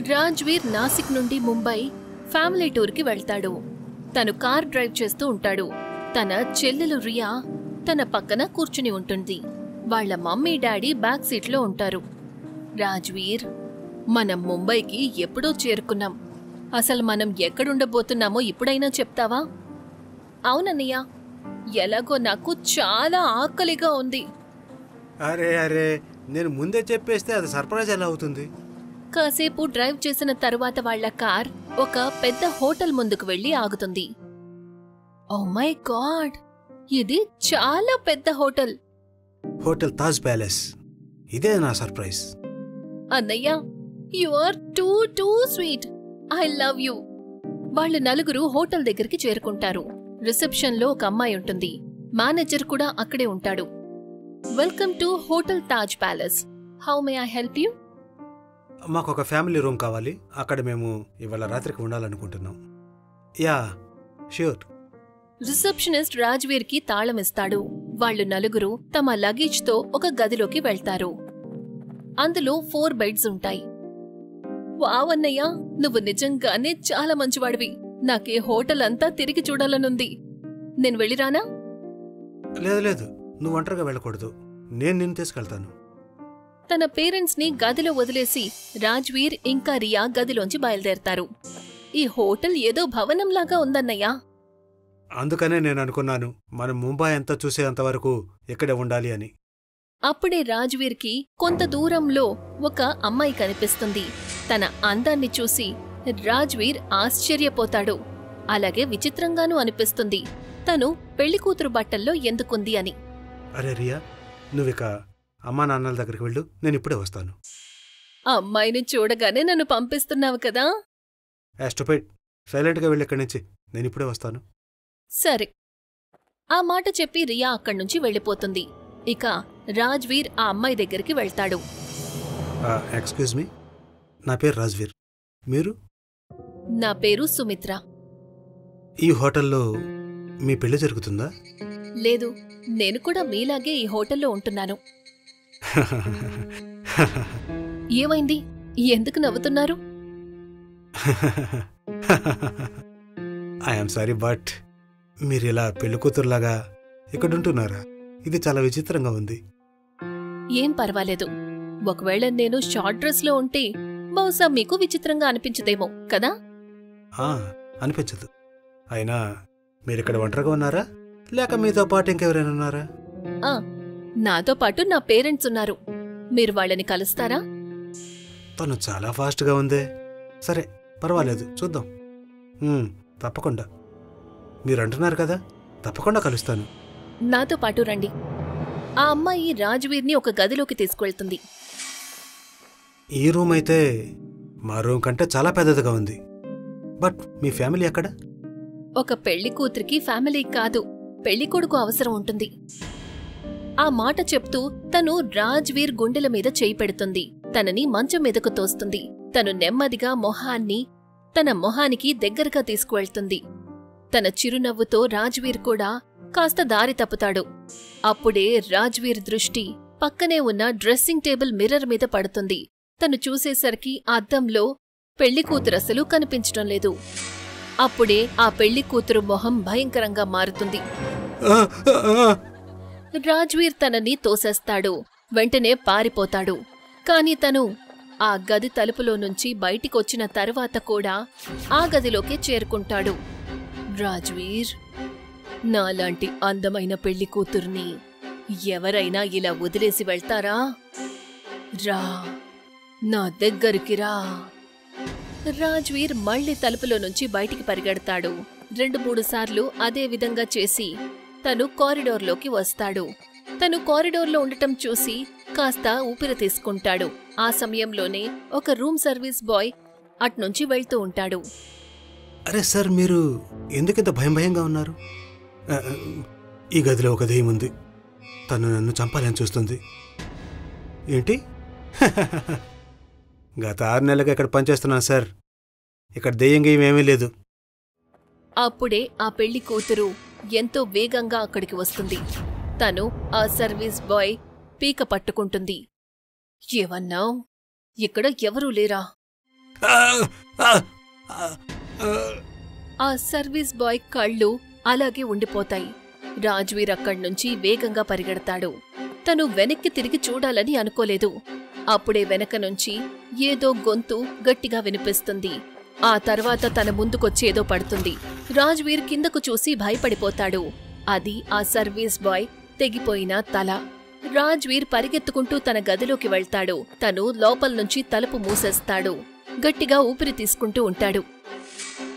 రాజ్వీర్ నాసిక్ నుండి ముంబై ఫ్యామిలీ టూర్కి వెళ్తాడు. తను కార్ డ్రైవ్ చేస్తూ ఉంటాడు. తన చెల్లెలు రియా తన పక్కన కూర్చుని ఉంటుంది. వాళ్ల మమ్మీ డాడీ బ్యాక్ సీట్లో ఉంటారు. రాజ్వీర్, మనం ముంబైకి ఎప్పుడో చేరుకున్నాం. అసలు మనం ఎక్కడుండబోతున్నామో ఇప్పుడైనా చెప్తావా? అవునన్నయ్య, ఎలాగో నాకు చాలా ఆకలిగా ఉంది. అరే అరే, నేను ముందే చెప్పేస్తే అది సర్ప్రైజ్ ఎలా అవుతుంది? కాసేపు డ్రైవ్ చేసిన తరువాత వాళ్ల కార్ ఒక పెద్ద హోటల్ ముందుకు వెళ్లి ఆగుతుంది. ఓ మై గాడ్, ఇది చాలా పెద్ద హోటల్. Hotel Taj palace. ఇదే నా సర్ప్రైజ్. అన్నయ్య, you are too sweet. I love you. వాళ్ళు నలుగురు హోటల్ దగ్గరికి చేరుకుంటారు. రిసెప్షన్ లో ఒక అమ్మాయి ఉంటుంది. మేనేజర్ కూడా అక్కడే ఉంటాడు. Welcome to hotel Taj palace. How may I help you? మాకు ఒక ఫ్యామిలీ రూమ్ కావాలి. అక్కడ మేము ఇవాళ రాత్రికి ఉండాలనుకుంటున్నాం. Yeah, sure. రిసెప్షనిస్ట్ రాజ్వీర్ కి తాళమిస్తాడు. వాళ్ళు నలుగురు తమ లగేజ్ తో ఒక గదిలోకి వెళ్తారు. అందులో 4 బెడ్స్ ఉంటాయి. వావన్నయ్య, నువ్వు నిజంగానే చాలా మంచివాడివి. నాకే హోటల్ అంతా తిరిగి చూడాలనుంది. నేను వెళ్ళిరానా? లేదు లేదు, నువ్వు ఒంటరిగా వెళ్ళకూడదు. నేను నిన్ను తీసుకెళ్తాను. తన పేరెంట్స్ ని గదిలో వదిలేసి రాజ్వీర్ ఇంకా రియా గదిలోంచి బయలుదేరతారు. ఈ హోటల్ ఏదో భవనంలాగా ఉందన్నయ్యా. అందుకనే నేను అనుకున్నాను మనం ముంబై అంతా చూసేంతవరకు ఇక్కడే ఉండాలి అని. అప్పుడే రాజ్వీర్ కి కొంత దూరంలో ఒక అమ్మాయి కనిపిస్తుంది. తన అందాన్ని చూసి రాజ్వీర్ ఆశ్చర్యపోతాడు. అలాగే విచిత్రంగానూ అనిపిస్తుంది తను పెళ్లికూతురు బట్టల్లో ఎందుకుంది అని. అరే రియా, నువ్విక అమ్మా నాన్నల దగ్గరికి వెళ్ళు, నేను ఇప్పుడే వస్తాను. అమ్మాయిని చూడగానే నన్ను పంపిస్తున్నావు కదా? స్టూపిడ్, సైలెంట్గా వెళ్ళి ఇక్కడి నుంచి. నేను ఇప్పుడే వస్తాను. సరే. ఆ మాట చెప్పి రియా అక్కడ్నుంచి వెళ్ళిపోతుంది. ఇక రాజ్వీర్ ఆ అమ్మాయి దగ్గరికి వెళ్తాడు. ఎక్స్క్యూజ్ మీ, నా పేరు రాజ్వీర్. మీరు? నా పేరు సుమిత్ర. ఈ హోటల్లో మీ పెళ్లి జరుగుతుందా? లేదు, నేను కూడా మీలాగే ఈ హోటల్లో ఉంటున్నాను. ఏమైంది? ఎందుకు నవ్వుతున్నారు? ఐఎమ్ సారీ, బట్ మీరిలా పెళ్లికూతురులాగా ఇక్కడుంటున్నారా? ఇది చాలా విచిత్రంగా ఉంది. ఏం పర్వాలేదు. ఒకవేళ నేను షార్ట్ డ్రెస్ లో ఉంటే బహుశా మీకు విచిత్రంగా అనిపించదేమో కదా? అనిపించదు. అయినా మీరిక్కడ ఒంటరిగా ఉన్నారా, లేక మీతో పాటు ఇంకెవరైనా ఉన్నారా? నాతో పాటు నా పేరెంట్స్ ఉన్నారు. మీరు వాళ్ళని కలుస్తారా? తను చాలా ఫాస్ట్గా ఉందే. సరే, పర్వాలేదు, చూద్దాం. తప్పకుండా. మీరంటున్నారు కదా, తప్పకుండా కలుస్తాను. నాతో పాటు రండి. ఆ అమ్మాయి రాజ్వీర్ని ఒక గదిలోకి తీసుకువెళ్తుంది. ఈ రూమ్ అయితే మా రూమ్ కంటే చాలా పెద్దదిగా ఉంది. బట్ మీ ఫ్యామిలీ ఎక్కడ? ఒక పెళ్లి కూతురికి ఫ్యామిలీ కాదు, పెళ్లికొడుకు అవసరం ఉంటుంది. ఆ మాట చెప్తూ తను రాజ్వీర్ గుండెల మీద చేయి పెడుతుంది. తనని మంచం మీదకు తోస్తుంది. తను నెమ్మదిగా తన మొహానికి దగ్గరగా తీసుకువెళ్తుంది. తన చిరునవ్వుతో రాజ్వీర్ కూడా కాస్త దారి తప్పుతాడు. అప్పుడే రాజ్వీర్ దృష్టి పక్కనే ఉన్న డ్రెస్సింగ్ టేబుల్ మిర్రర్ మీద పడుతుంది. తను చూసేసరికి అద్దంలో పెళ్లికూతురసలు కనిపించటం లేదు. అప్పుడే ఆ పెళ్లికూతురు మొహం భయంకరంగా మారుతుంది. రాజ్వీర్ తనని తోసేస్తాడు. వెంటనే పారిపోతాడు. కాని తను ఆ గది తలుపులో నుంచి బయటికొచ్చిన తరువాత కూడా ఆ గదిలోకే చేరుకుంటాడు. రాజ్వీర్, నాలాంటి అందమైన పెళ్లి కూతుర్ని ఎవరైనా ఇలా వదిలేసి వెళ్తారా? రా, నా దగ్గరికి రా. రాజ్వీర్ మళ్లీ తలుపులో నుంచి బయటికి పరిగెడతాడు. 2-3 సార్లు అదే విధంగా చేసి తను కారిడోర్లోకి వస్తాడు. తను కారిడోర్లో ఉండటం చూసి కాస్త ఊపిరి తీసుకుంటాడు. ఆ సమయంలోనే ఒక రూమ్ సర్వీస్ బాయ్ అట్నుంచి వెళ్తూ ఉంటాడు. అరే సార్, మీరు ఎందుకింత భయంగా ఉన్నారు? ఈ గదిలో ఒక దెయ్యం ఉంది. తను నన్ను చంపాలని చూస్తుంది. ఏంటి? గత 6 నెలలుగా ఇక్కడ పనిచేస్తున్నాను సార్. ఇక్కడ దెయ్యం గేయం ఏమీ లేదు. అప్పుడే ఆ పెళ్లి కూతురు ఎంతో వేగంగా అక్కడికి వస్తుంది. తను ఆ సర్వీస్ బాయ్ పీక పట్టుకుంటుంది. ఏవన్నావ్? ఇక్కడ ఎవరూ లేరా? ఆ, ఆ, ఆ, ఆ. ఆ సర్వీస్ బాయ్ కళ్ళు అలాగే ఉండిపోతాయి. రాజ్వీర్ అక్కడ్నుంచి వేగంగా పరిగెడతాడు. తను వెనక్కి తిరిగి చూడాలని అనుకోలేదు. అప్పుడే వెనక నుంచి ఏదో గొంతు గట్టిగా వినిపిస్తుంది. ఆ తర్వాత తన ముందుకొచ్చేదో పడుతుంది. రాజ్వీర్ కిందకు చూసి భయపడిపోతాడు. అది ఆ సర్వీస్ బాయ్ తెగిపోయిన తల. రాజ్వీర్ పరిగెత్తుకుంటూ తన గదిలోకి వెళ్తాడు. తను లోపల్నుంచి తలుపు మూసేస్తాడు. గట్టిగా ఊపిరి తీసుకుంటూ ఉంటాడు.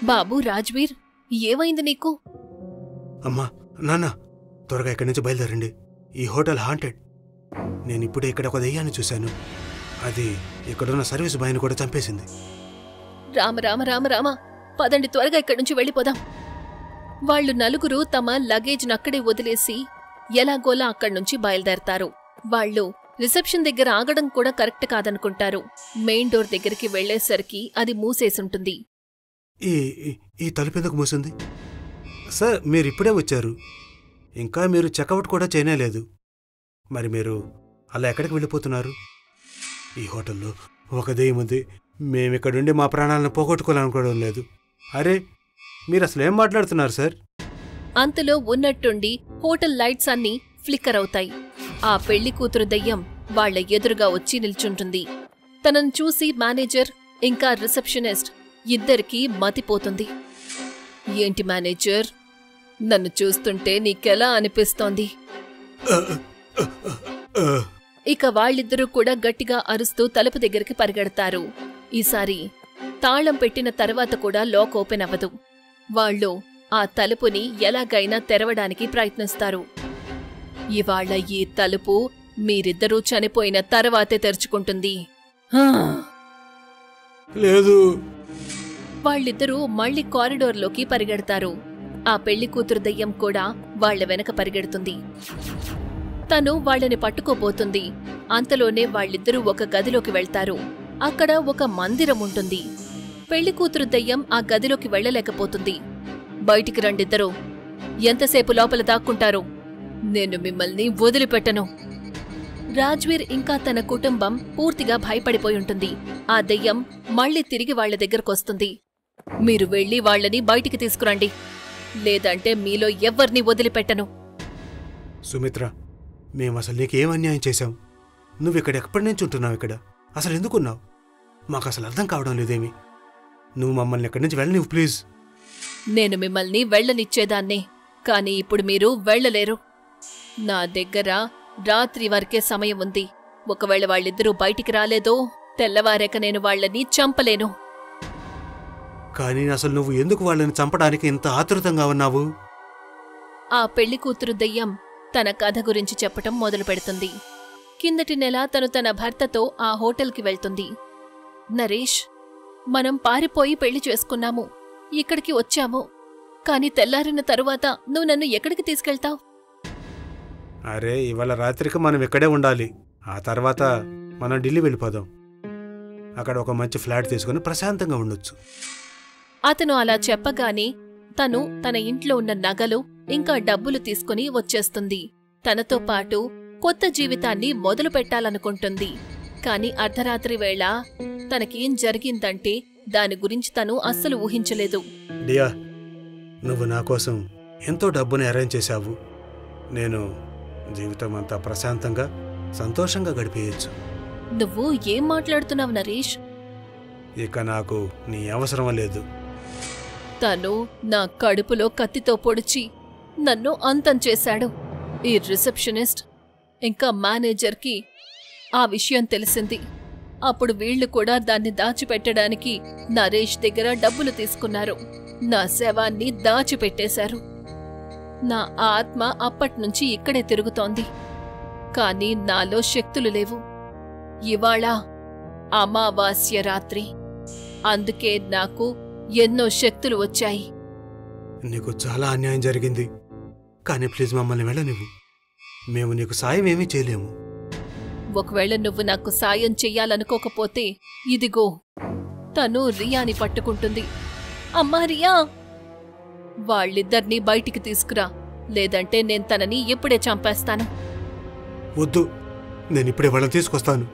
బాబూ రాజ్వీర్, ఏమైంది నీకు? అమ్మా, నాన్న, త్వరగా ఇక్కడి నుంచి బయలుదేరండి. ఈ హోటల్ హాంటెడ్. నేనిప్పుడే ఇక్కడ ఒక దెయ్యాన్ని చూశాను. అది ఇక్కడున్న సర్వీస్ బాయ్ని కూడా చంపేసింది. రామ రామ రామ రామ, పదండి త్వరగా ఇక్కడి నుంచి వెళ్ళిపోదాం. వాళ్లు నలుగురు తమ లగేజ్నక్కడే వదిలేసి ఎలాగోలా అక్కడ్నుంచి బయలుదేరతారు. వాళ్లు రిసెప్షన్ దగ్గర ఆగడం కూడా కరెక్ట్ కాదనుకుంటారు. మెయిన్ డోర్ దగ్గరికి వెళ్లేసరికి అది మూసేసుంటుంది. ఈ ఈ తలుపు ఎందుకు మూసింది? సార్, మీరిప్పుడే వచ్చారు. ఇంకా మీరు చెక్అవుట్ కూడా చేయనేలేదు. మరి మీరు అలా ఎక్కడికి వెళ్ళిపోతున్నారు? ఈ హోటల్లో ఒక దెయ్యం ఉంది. మేమిక్కడుండి మా ప్రాణాలను పోగొట్టుకోవాలనుకోవడం లేదు. అరే, మీరు అసలు ఏం మాట్లాడుతున్నారు సార్? అంతలో ఉన్నట్టుండి హోటల్ లైట్స్ అన్నీ ఫ్లిక్కర్ అవుతాయి. ఆ పెళ్లి కూతురు దెయ్యం వాళ్ల ఎదురుగా వచ్చి నిల్చుంటుంది. తనను చూసి మేనేజర్ ఇంకా రిసెప్షనిస్ట్ ఇద్దరికీ మతిపోతుంది. ఏంటి మేనేజర్, నన్ను చూస్తుంటే నీకెలా అనిపిస్తోంది? ఇక వాళ్ళిద్దరూ కూడా గట్టిగా అరుస్తూ తలుపు దగ్గరికి పరిగెడతారు. ఈసారి తాళం పెట్టిన తర్వాత కూడా లాక్ ఓపెన్ అవ్వదు. వాళ్ళు ఆ తలుపుని ఎలాగైనా తెరవడానికి ప్రయత్నిస్తారు. ఇవాళ ఈ తలుపు మీరిద్దరూ చనిపోయిన తర్వాతే తెరుచుకుంటుంది. లేదు. వాళ్ళిద్దరూ మళ్లీ కారిడోర్లోకి పరిగెడతారు. ఆ పెళ్లి కూతురు దెయ్యం కూడా వాళ్ల వెనక పరిగెడుతుంది. తను వాళ్లని పట్టుకోబోతుంది. అంతలోనే వాళ్ళిద్దరూ ఒక గదిలోకి వెళ్తారు. అక్కడ ఒక మందిరం ఉంటుంది. పెళ్లి కూతురు దెయ్యం ఆ గదిలోకి వెళ్లలేకపోతుంది. బయటికి రండిద్దరూ. ఎంతసేపు లోపల దాక్కుంటారు? నేను మిమ్మల్ని వదిలిపెట్టను. రాజ్వీర్ ఇంకా తన కుటుంబం పూర్తిగా భయపడిపోయుంటుంది. ఆ దెయ్యం మళ్లీ తిరిగి వాళ్ల దగ్గరకొస్తుంది. మీరు వెళ్లి వాళ్లని బయటికి తీసుకురండి, లేదంటే మీలో ఎవ్వర్నీ వదిలిపెట్టను. సుమిత్ర, మేమసలు నీకేం అన్యాయం చేశాం? నువ్విక్కడ ఎప్పటి నుంచి ఉంటున్నావు? ఇక్కడ అసలు ఎందుకున్నావు? మాకసలు అర్థం కావడం లేదేమి. నువ్వు మమ్మల్ని ఎక్కడి నుంచి వెళ్ళనివ్వు ప్లీజ్. నేను మిమ్మల్ని వెళ్లనిచ్చేదాన్నే, కాని ఇప్పుడు మీరు వెళ్లలేరు. నా దగ్గర రాత్రి వరకే సమయం ఉంది. ఒకవేళ వాళ్ళిద్దరూ బయటికి రాలేదో తెల్లవారేక నేను వాళ్లని చంపలేను. కానీ అసలు నువ్వు ఎందుకు వాళ్ళని చంపడానికి ఇంత ఆతృతంగా ఉన్నావు? ఆ పెళ్లి కూతురు దెయ్యం తన కథ గురించి చెప్పటం మొదలు పెడుతుంది. కిందటి నెల తను తన భర్తతో ఆ హోటల్కి వెళ్తుంది. నరేష్, మనం పారిపోయి పెళ్లి చేసుకున్నాము, ఇక్కడికి వచ్చాము. కాని తెల్లారిన తరువాత నువ్వు నన్ను ఎక్కడికి తీసుకెళ్తావు? అరే, ఇవాళ రాత్రికి మనం ఇక్కడే ఉండాలి. ఆ తర్వాత మనం ఢిల్లీ వెళ్ళిపోదాం. అక్కడ ఒక మంచి ఫ్లాట్ తీసుకుని ప్రశాంతంగా ఉండొచ్చు. అతను అలా చెప్పగానే తను తన ఇంట్లో ఉన్న నగలు ఇంకా డబ్బులు తీసుకుని వచ్చేస్తుంది. తనతో పాటు కొత్త జీవితాన్ని మొదలు పెట్టాలనుకుంటుంది. కాని అర్ధరాత్రి వేళ తనకేం జరిగిందంటే దాని గురించి తను అస్సలు ఊహించలేదు. డియా, నువ్వు నా కోసం ఎంతో డబ్బుని అరేంజ్ చేశావు. నేను జీవితం అంతా ప్రశాంతంగా సంతోషంగా గడిపేయచ్చు. నువ్వు ఏం మాట్లాడుతున్నావు నరేష్? ఇక నాకు నీ అవసరం లేదు. తను నా కడుపులో కత్తితో పొడిచి నన్ను అంతం చేశాడు. ఈ రిసెప్షనిస్ట్ ఇంకా మేనేజర్కి ఆ విషయం తెలిసింది. అప్పుడు వీళ్లు కూడా దాన్ని దాచిపెట్టడానికి నరేష్ దగ్గర డబ్బులు తీసుకున్నారు. నా శవాన్ని దాచిపెట్టేశారు. నా ఆత్మ అప్పట్నుంచి ఇక్కడే తిరుగుతోంది. కాని నాలో శక్తులు లేవు. ఇవాళ అమావాస్య రాత్రి, అందుకే నాకు ఎన్నో శక్తులు వచ్చాయి. నీకు చాలా అన్యాయం జరిగింది. కానీ ప్లీజ్ మమ్మల్ని వెళ్ళనివ్వు. మేము నీకు సాయం ఏమీ చేయలేము. ఒకవేళ నువ్వు నాకు సాయం చెయ్యాలనుకోకపోతే ఇదిగో. తను రియాని పట్టుకుంటుంది. అమ్మా రియా, వాళ్ళిద్దరినీ బయటికి తీసుకురా, లేదంటే నేను తనని ఇప్పుడే చంపేస్తాను. వద్దు, నేనిప్పుడే వాళ్ళని తీసుకొస్తాను.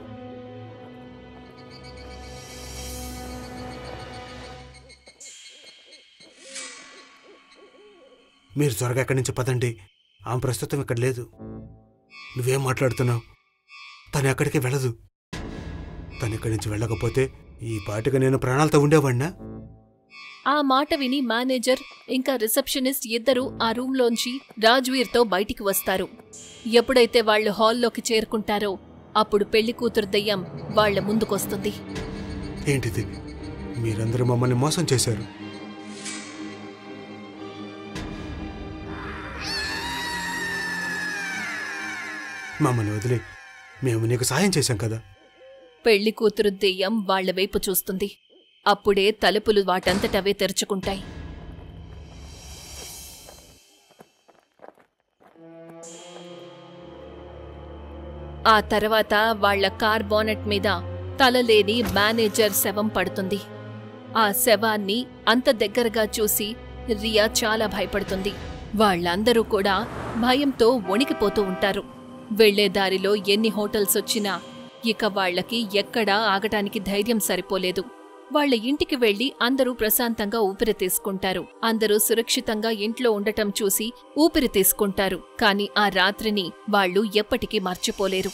మీరు త్వరగా ఎక్కడి నుంచి పదండి. ఆమె ప్రస్తుతం ఇక్కడ లేదు. నువ్వేం మాట్లాడుతున్నావు? తను ఎక్కడికి వెళ్ళదు. తను ఇక్కడి నుంచి వెళ్ళకపోతే ఈ పాటిగా నేను ప్రాణాలతో ఉండేవాడినా? ఆ మాట విని మేనేజర్ ఇంకా రిసెప్షనిస్ట్ ఇద్దరూ ఆ రూంలోంచి రాజ్వీర్తో బయటికి వస్తారు. ఎప్పుడైతే వాళ్లు హాల్లోకి చేరుకుంటారో అప్పుడు పెళ్లి కూతురు దెయ్యం వాళ్ల ముందుకొస్తుంది. ఏంటిది? మీరందరూ మమ్మల్ని మోసం చేశారు. మమ్మల్ని వదిలే, మేము నీకు సాయం చేశాం కదా. పెళ్లి కూతురు దెయ్యం వాళ్ల వైపు చూస్తుంది. అప్పుడే తలుపులు వాటంతటవే తెరుచుకుంటాయి. ఆ తర్వాత వాళ్ల కార్ బోనెట్ మీద తలలేని మేనేజర్ శవం పడుతుంది. ఆ శవాన్ని అంత దగ్గరగా చూసి రియా చాలా భయపడుతుంది. వాళ్లందరూ కూడా భయంతో వణికిపోతూ ఉంటారు. వెళ్లే దారిలో ఎన్ని హోటల్స్ వచ్చినా ఇక వాళ్లకి ఎక్కడా ఆగటానికి ధైర్యం సరిపోలేదు. వాళ్ల ఇంటికి వెళ్లి అందరూ ప్రశాంతంగా ఊపిరి తీసుకుంటారు. అందరూ సురక్షితంగా ఇంట్లో ఉండటం చూసి ఊపిరి తీసుకుంటారు. కాని ఆ రాత్రిని వాళ్లు ఎప్పటికీ మర్చిపోలేరు.